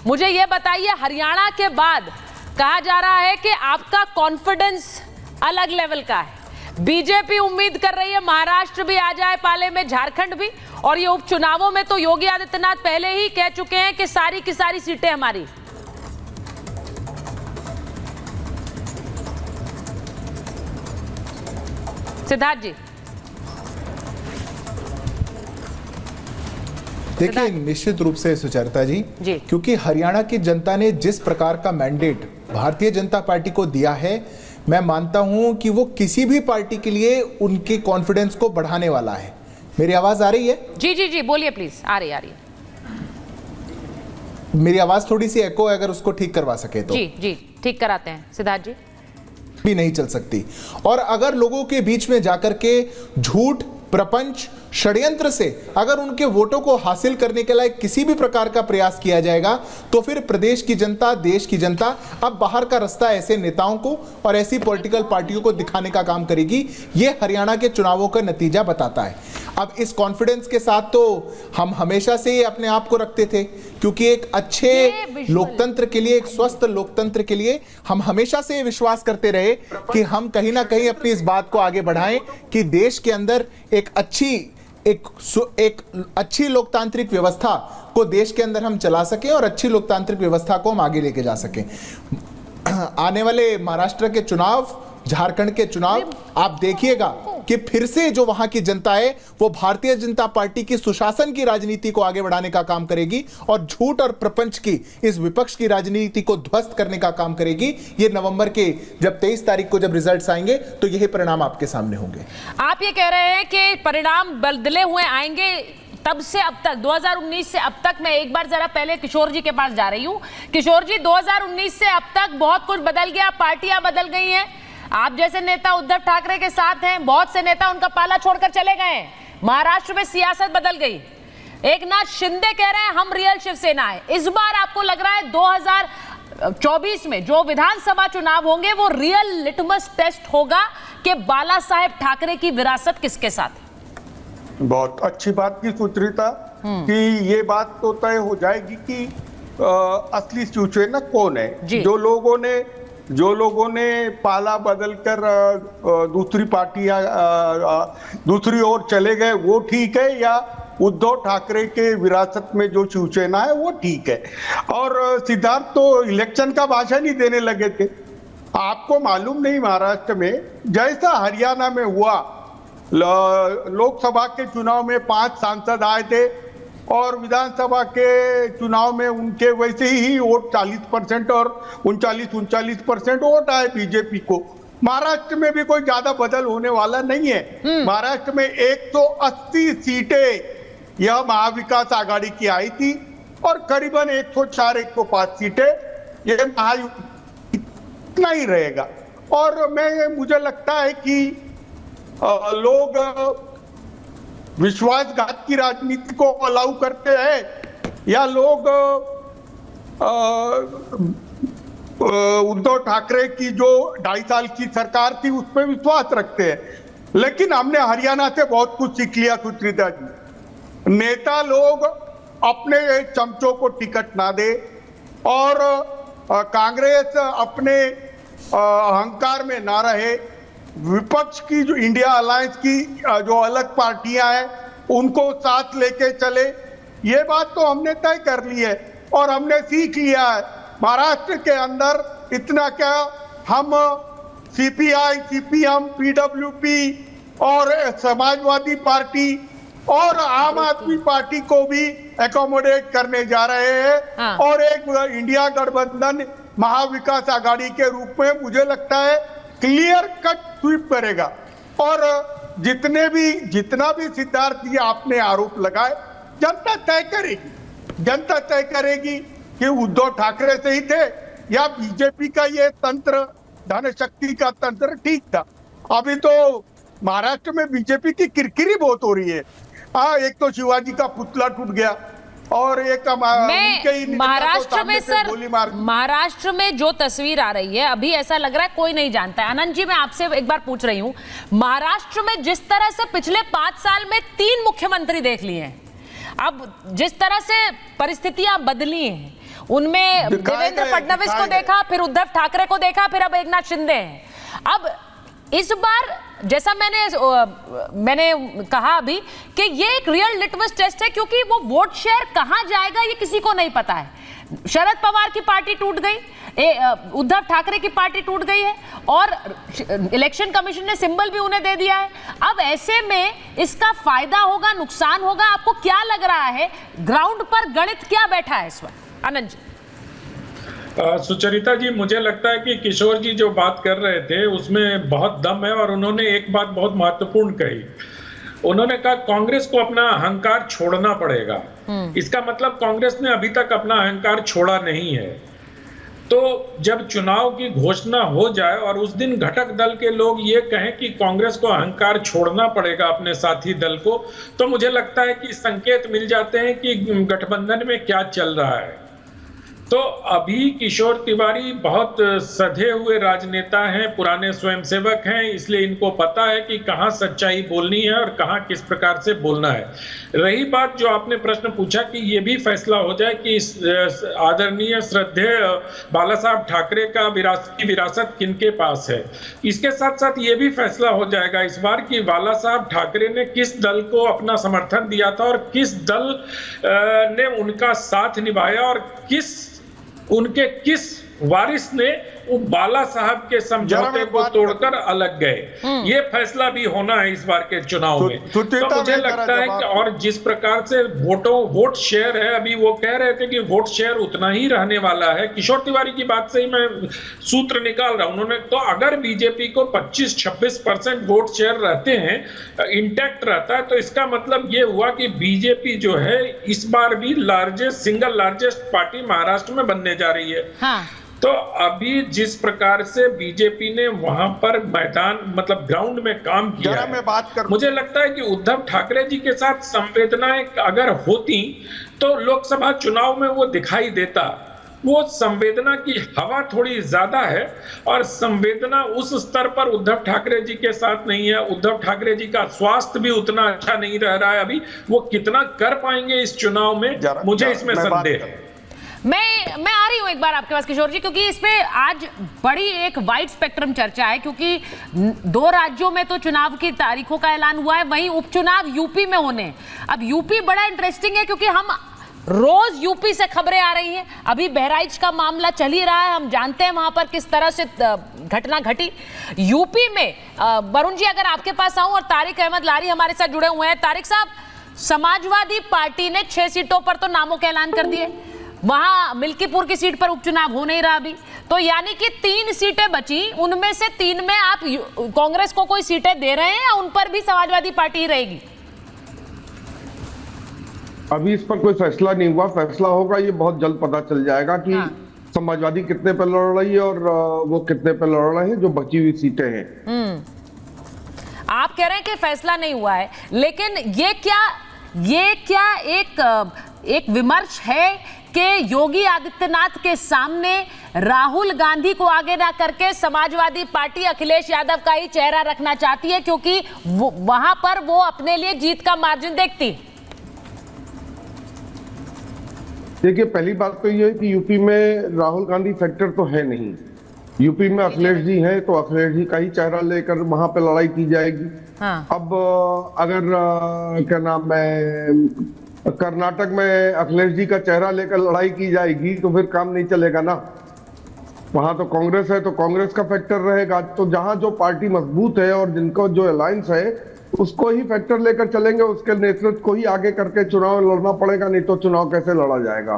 मुझे ये बताइए, हरियाणा के बाद कहा जा रहा है कि आपका कॉन्फिडेंस अलग लेवल का है। बीजेपी उम्मीद कर रही है महाराष्ट्र भी आ जाए पाले में, झारखंड भी, और ये उपचुनावों में तो योगी आदित्यनाथ पहले ही कह चुके हैं कि सारी की सारी सीटें हमारी। सिद्धार्थ जी। देखिए, निश्चित रूप से सुचरिता जी, क्योंकि हरियाणा की जनता ने जिस प्रकार का मैंडेट भारतीय जनता पार्टी को दिया है, मैं मानता हूं कि वो किसी भी पार्टी के लिए उनके कॉन्फिडेंस को बढ़ाने वाला है। मेरी आवाज आ रही है? जी जी जी, बोलिए प्लीज। आ रही है। मेरी आवाज थोड़ी सी एको है, अगर उसको ठीक करवा सके तो। जी जी, ठीक कराते हैं सिद्धार्थ जी। भी नहीं चल सकती, और अगर लोगों के बीच में जाकर के झूठ, प्रपंच, षड्यंत्र से अगर उनके वोटों को हासिल करने के लिए किसी भी प्रकार का प्रयास किया जाएगा, तो फिर प्रदेश की जनता, देश की जनता अब बाहर का रास्ता ऐसे नेताओं को और ऐसी पॉलिटिकल पार्टियों को दिखाने का काम करेगी। ये हरियाणा के चुनावों का नतीजा बताता है। अब इस कॉन्फिडेंस के साथ तो हम हमेशा से ही अपने आप को रखते थे, क्योंकि एक अच्छे लोकतंत्र के लिए, एक स्वस्थ लोकतंत्र के लिए हम हमेशा से विश्वास करते रहे कि हम कहीं ना कहीं अपनी इस बात को आगे बढ़ाएं कि देश के अंदर एक अच्छी लोकतांत्रिक व्यवस्था को देश के अंदर हम चला सकें और अच्छी लोकतांत्रिक व्यवस्था को हम आगे लेके जा सकें। आने वाले महाराष्ट्र के चुनाव, झारखंड के चुनाव, आप देखिएगा कि फिर से जो वहां की जनता है वो भारतीय जनता पार्टी की सुशासन की राजनीति को आगे बढ़ाने का काम करेगी और झूठ और प्रपंच की इस विपक्ष की राजनीति को ध्वस्त करने का काम करेगी। ये नवंबर के जब 23 तारीख को जब रिजल्ट्स आएंगे तो यही परिणाम आपके सामने होंगे। आप ये कह रहे हैं कि परिणाम बदले हुए आएंगे तब से अब तक, 2019 से अब तक। मैं एक बार जरा पहले किशोर जी के पास जा रही हूं। किशोर जी, 2019 से अब तक बहुत कुछ बदल गया, पार्टियां बदल गई हैं। आप जैसे नेता उद्धव ठाकरे के साथ हैं, बहुत से नेता उनका पाला छोड़कर चले गए हैं। महाराष्ट्र में सियासत बदल गई। एकनाथ शिंदे कह रहे हैं हम रियल शिवसेना है। इस बार आपको लग रहा है 2024 में जो विधानसभा चुनाव होंगे वो रियल लिटमस टेस्ट होगा कि बाला साहेब ठाकरे की विरासत किसके साथ? बहुत अच्छी बात की सुचरिता कि ये बात तो तय हो जाएगी कि असली शिवसेना कौन है। जो लोगों ने पाला बदलकर दूसरी पार्टियां दूसरी ओर चले गए वो ठीक है, या उद्धव ठाकरे के विरासत में जो शिवसेना है वो ठीक है। और सिद्धार्थ तो इलेक्शन का भाषण ही देने लगे थे। आपको मालूम नहीं, महाराष्ट्र में जैसा हरियाणा में हुआ, लोकसभा के चुनाव में 5 सांसद आए थे और विधानसभा के चुनाव में उनके वैसे ही वोट 40% और 39% वोट आए बीजेपी को। महाराष्ट्र में भी कोई ज्यादा बदल होने वाला नहीं है। महाराष्ट्र में 180 सीटें यह महाविकास आघाड़ी की आई थी और करीबन 104-105 सीटें यह महायुति इतना ही रहेगा। और मुझे लगता है कि लोग विश्वासघात की राजनीति को अलाउ करते हैं, या लोग उद्धव ठाकरे की जो 2.5 साल की सरकार थी उस पर विश्वास रखते हैं। लेकिन हमने हरियाणा से बहुत कुछ सीख लिया सुचरिता जी। नेता लोग अपने चमचों को टिकट ना दे और कांग्रेस अपने अहंकार में ना रहे। विपक्ष की जो इंडिया अलायंस की जो अलग पार्टियां हैं उनको साथ लेके चले, ये बात तो हमने तय कर ली है और हमने सीख लिया है। महाराष्ट्र के अंदर इतना क्या, हम सीपीआई, सीपीएम, पीडब्ल्यूपी और समाजवादी पार्टी और आम आदमी पार्टी को भी एकोमोडेट करने जा रहे हैं। और एक इंडिया गठबंधन महाविकास आघाड़ी के रूप में मुझे लगता है क्लियर कट स्वीप करेगा। और जितना भी सिद्धार्थ जी आपने आरोप लगाए, जनता तय करेगी कि उद्धव ठाकरे से ही थे या बीजेपी का ये तंत्र, धन शक्ति का तंत्र ठीक था। अभी तो महाराष्ट्र में बीजेपी की किरकिरी बहुत हो रही है। एक तो शिवाजी का पुतला टूट गया और एक महाराष्ट्र में सर, महाराष्ट्र में जो तस्वीर आ रही है अभी ऐसा लग रहा है कोई नहीं जानता है। आनंद जी, मैं आपसे एक बार पूछ रही हूं, महाराष्ट्र में जिस तरह से पिछले 5 साल में 3 मुख्यमंत्री देख लिए हैं, अब जिस तरह से परिस्थितियां बदली हैं उनमें दिखाए देवेंद्र गए, फडणवीस को दिखाए गए। देखा, फिर उद्धव ठाकरे को देखा, फिर अब एकनाथ शिंदे हैं। अब इस बार जैसा मैंने कहा अभी कि ये एक रियल लिटमस टेस्ट है, क्योंकि वो वोट शेयर कहां जाएगा ये किसी को नहीं पता है। शरद पवार की पार्टी टूट गई, उद्धव ठाकरे की पार्टी टूट गई है, और इलेक्शन कमीशन ने सिंबल भी उन्हें दे दिया है। अब ऐसे में इसका फायदा होगा, नुकसान होगा, आपको क्या लग रहा है? ग्राउंड पर गणित क्या बैठा है इस वक्त? आनंद जी। सुचरिता जी, मुझे लगता है कि किशोर जी जो बात कर रहे थे उसमें बहुत दम है, और उन्होंने एक बात बहुत महत्वपूर्ण कही। उन्होंने कहा कांग्रेस को अपना अहंकार छोड़ना पड़ेगा। इसका मतलब कांग्रेस ने अभी तक अपना अहंकार छोड़ा नहीं है। तो जब चुनाव की घोषणा हो जाए और उस दिन घटक दल के लोग ये कहें कि कांग्रेस को अहंकार छोड़ना पड़ेगा अपने साथी दल को, तो मुझे लगता है कि संकेत मिल जाते हैं कि गठबंधन में क्या चल रहा है। तो अभी किशोर तिवारी बहुत सधे हुए राजनेता हैं, पुराने स्वयंसेवक हैं, इसलिए इनको पता है कि कहाँ सच्चाई बोलनी है और कहाँ किस प्रकार से बोलना है। रही बात जो आपने प्रश्न पूछा कि ये भी फैसला हो जाए कि आदरणीय श्रद्धेय बाला साहब ठाकरे का विरासत किनके पास है, इसके साथ साथ ये भी फैसला हो जाएगा इस बार कि बाला साहब ठाकरे ने किस दल को अपना समर्थन दिया था और किस दल ने उनका साथ निभाया और उनके किस वारिस ने वो बाला साहब के समझौते को तोड़कर अलग गए। ये फैसला भी होना है इस बार के चुनाव में। तो मुझे लगता है कि और जिस प्रकार से वोट शेयर है, अभी वो कह रहे थे कि वोट शेयर उतना ही रहने वाला है। किशोर तिवारी की बात से ही मैं सूत्र निकाल रहा हूं। उन्होंने तो अगर बीजेपी को 25-26% वोट शेयर रहते हैं, इंटैक्ट रहता है, तो इसका मतलब ये हुआ कि बीजेपी जो है इस बार भी सिंगल लार्जेस्ट पार्टी महाराष्ट्र में बनने जा रही है। हाँ। तो अभी जिस प्रकार से बीजेपी ने वहां पर मैदान मतलब ग्राउंड में काम किया है, मैं बात कर मुझे लगता है कि उद्धव ठाकरे जी के साथ संवेदनाएं अगर होती तो लोकसभा चुनाव में वो दिखाई देता। वो संवेदना की हवा थोड़ी ज्यादा है और संवेदना उस स्तर पर उद्धव ठाकरे जी के साथ नहीं है। उद्धव ठाकरे जी का स्वास्थ्य भी उतना अच्छा नहीं रह रहा है। अभी वो कितना कर पाएंगे इस चुनाव में, मुझे इसमें संदेह है। मैं आ रही हूं एक बार आपके पास किशोर जी, क्योंकि इस पे आज बड़ी एक वाइड स्पेक्ट्रम चर्चा है, क्योंकि 2 राज्यों में तो चुनाव की तारीखों का ऐलान हुआ है, वहीं उपचुनाव यूपी में होने। अब यूपी बड़ा इंटरेस्टिंग है, क्योंकि हम रोज यूपी से खबरें आ रही हैं। अभी बहराइच का मामला चल ही रहा है, हम जानते हैं वहां पर किस तरह से घटना घटी। यूपी में वरुण जी, अगर आपके पास आऊं, और तारिक अहमद लारी हमारे साथ जुड़े हुए हैं। तारिक साहब, समाजवादी पार्टी ने 6 सीटों पर तो नामों के ऐलान कर दिए, वहां मिल्कीपुर की सीट पर उपचुनाव हो नहीं रहा अभी, तो यानी कि 3 सीटें बची, उनमें से 3 में आप कांग्रेस को कोई सीटें दे रहे हैं या उन पर भी समाजवादी पार्टी ही रहेगी? अभी इस पर कोई फैसला नहीं हुआ। फैसला होगा ये बहुत जल्द पता चल जाएगा कि समाजवादी कितने पे लड़ रही है और वो कितने पे लड़ रहे हैं जो बची हुई सीटें हैं। आप कह रहे हैं कि फैसला नहीं हुआ है, लेकिन ये क्या एक विमर्श है कि योगी आदित्यनाथ के सामने राहुल गांधी को आगे ना करके समाजवादी पार्टी अखिलेश यादव का ही चेहरा रखना चाहती है, क्योंकि वहां पर वो अपने लिए जीत का मार्जिन देखती है? देखिए, पहली बात तो ये है कि यूपी में राहुल गांधी फैक्टर तो है नहीं। यूपी में अखिलेश जी हैं, तो अखिलेश जी का ही चेहरा लेकर वहां पे लड़ाई की जाएगी। हाँ। अब अगर क्या नाम है, कर्नाटक में अखिलेश जी का चेहरा लेकर लड़ाई की जाएगी तो फिर काम नहीं चलेगा ना। वहां तो कांग्रेस है, तो कांग्रेस का फैक्टर रहेगा। तो जहां जो पार्टी मजबूत है और जिनको जो अलायंस है उसको ही फैक्टर लेकर चलेंगे, उसके नेतृत्व को ही आगे करके चुनाव लड़ना पड़ेगा, नहीं तो चुनाव कैसे लड़ा जाएगा।